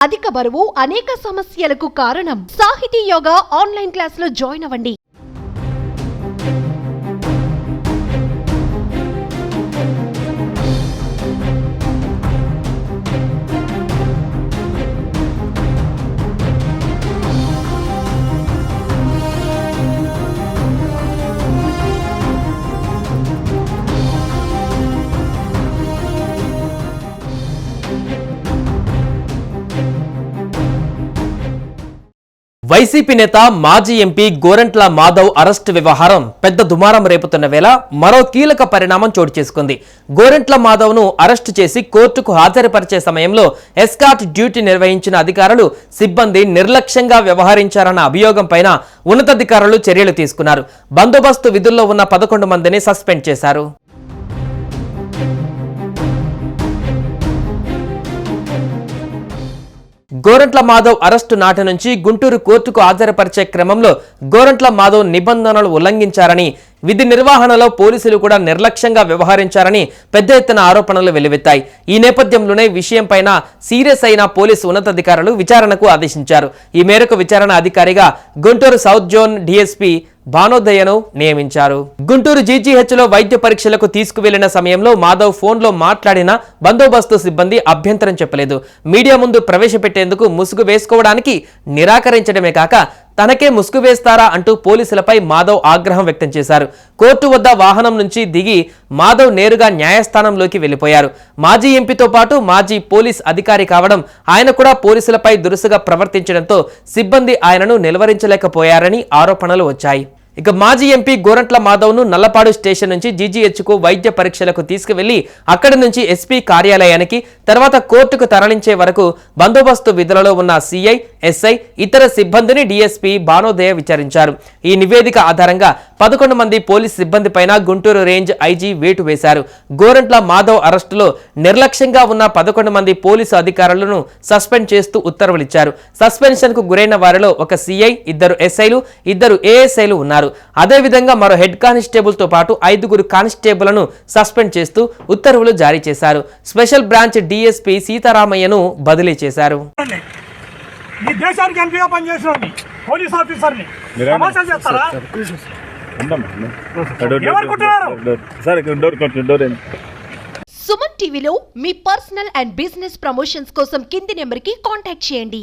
అధిక బరువు అనేక సమస్యలకు కారణం. సాహితీ యోగా ఆన్లైన్ క్లాస్ లో జాయిన్ అవ్వండి. వైసీపీ నేత మాజీ ఎంపీ గోరంట్ల మాధవ్ అరెస్టు వ్యవహారం పెద్ద దుమారం రేపుతున్న వేళ మరో కీలక పరిణామం చోటు చేసుకుంది. గోరంట్ల మాధవ్ ను అరెస్టు చేసి కోర్టుకు హాజరుపరిచే సమయంలో ఎస్కార్ట్ డ్యూటీ నిర్వహించిన అధికారులు సిబ్బంది నిర్లక్ష్యంగా వ్యవహరించారన్న అభియోగం పైన ఉన్నతాధికారులు చర్యలు తీసుకున్నారు. బందోబస్తు విధుల్లో ఉన్న 11 మందిని సస్పెండ్ చేశారు. గోరంట్ల మాధవ్ అరెస్టు నాటి నుంచి గుంటూరు కోర్టుకు హాజరుపరిచే క్రమంలో గోరంట్ల మాధవ్ నిబంధనలు ఉల్లంఘించారని, విధి నిర్వహణలో పోలీసులు కూడా నిర్లక్ష్యంగా వ్యవహరించారని పెద్ద ఎత్తున ఆరోపణలు వెల్లువెత్తాయి. ఈ నేపథ్యంలోనే విషయంపైన సీరియస్ అయిన పోలీసు ఉన్నతాధికారులు విచారణకు ఆదేశించారు. ఈ మేరకు విచారణ అధికారిగా గుంటూరు సౌత్ జోన్ డీఎస్పీ భానోదయను నియమించారు. గుంటూరు జీజీహెచ్లో వైద్య పరీక్షలకు తీసుకువెళ్లిన సమయంలో మాధవ్ ఫోన్లో మాట్లాడిన బందోబస్తు సిబ్బంది అభ్యంతరం చెప్పలేదు. మీడియా ముందు ప్రవేశపెట్టేందుకు ముసుగు వేసుకోవడానికి నిరాకరించడమే కాక తనకే ముసుగు వేస్తారా అంటూ పోలీసులపై మాధవ్ ఆగ్రహం వ్యక్తం చేశారు. కోర్టు వద్ద వాహనం నుంచి దిగి మాధవ్ నేరుగా న్యాయస్థానంలోకి వెళ్లిపోయారు. మాజీ ఎంపీతో పాటు మాజీ పోలీస్ అధికారి కావడం, ఆయన కూడా పోలీసులపై దురుసుగా ప్రవర్తించడంతో సిబ్బంది ఆయనను నిలువరించలేకపోయారని ఆరోపణలు వచ్చాయి. ఇక మాజీ ఎంపీ గోరంట్ల మాధవ్ ను నల్లపాడు స్టేషన్ నుంచి జీజీహెచ్ కు వైద్య పరీక్షలకు తీసుకువెళ్లి అక్కడి నుంచి ఎస్పీ కార్యాలయానికి, తర్వాత కోర్టుకు తరలించే వరకు బందోబస్తు విధులలో ఉన్న సీఐ, ఎస్ఐ, ఇతర సిబ్బందిని డీఎస్పీ భానోదయ విచారించారు. ఈ నివేదిక ఆధారంగా 11 మంది పోలీస్ సిబ్బంది పైన గుంటూరు రేంజ్ ఐజీ వేటు వేశారు. గోరంట్ల మాధవ్ అరెస్టులో నిర్లక్ష్యంగా ఉన్న 11 మంది పోలీసు అధికారులను సస్పెండ్ చేస్తూ ఉత్తర్వులిచ్చారు. సస్పెన్షన్ కు గురైన వారిలో ఒక సీఐ, 2 ఎస్ఐలు, 2 ఏఎస్ఐలు ఉన్నారు. అదేవిధంగా మరో హెడ్ కానిస్టేబుల్ తో పాటు 5 కానిస్టేబుల్ను సస్పెండ్ చేస్తూ ఉత్తర్వులు జారీ చేశారు. స్పెషల్ బ్రాంచ్ డీఎస్పీ సీతారామయ్యను బదిలీ చేశారు. సుమన్ టీవీలో మీ పర్సనల్ అండ్ బిజినెస్ ప్రమోషన్స్ కోసం కింది నెంబర్కి కాంటాక్ట్ చేయండి.